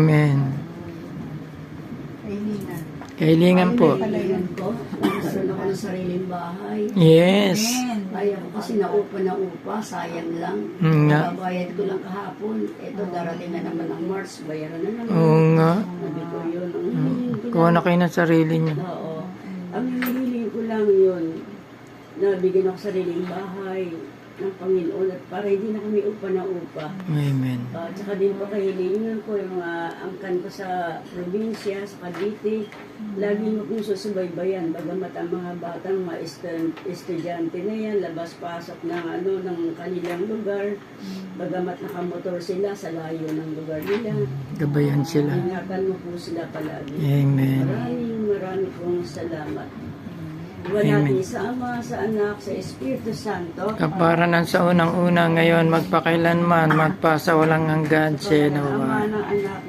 Amen. Kailingan. Kailingan po. Kailangan ko, nagkaroon ako ng sariling bahay. Yes. Ay ako kasi naupa, sayang lang. Nga. Babayad ko lang kahapon. Ito, darating na naman ang March, bayaran na naman. Oo nga. Sabi ko yun, ang hiling ko Kuha lang. na kayo ng sarili niyo. Oo. Ang hiling ko lang yun, nabigyan ako sariling bahay ng Panginoon at para hindi na kami upa na upa. Amen. Tsaka din po kahilingan ko yung mga angkan ko sa probinsya, sa Cavite. Lagi mo kong susubaybayan, bagamat ang mga batang mga estudyante na yan, labas-pasok ng, ng kanilang lugar. Bagamat nakamotor sila sa layo ng lugar nila. Gabayan sila. Ingatan mo po sila palagi. Amen. Maraming pong salamat. Iwan Amen. natin sa Ama, sa Anak, sa Espiritu Santo. Kapara ng sa unang-una ngayon, magpakailanman, magpasawalang hanggan, Sa Ama Senawa. ng Anak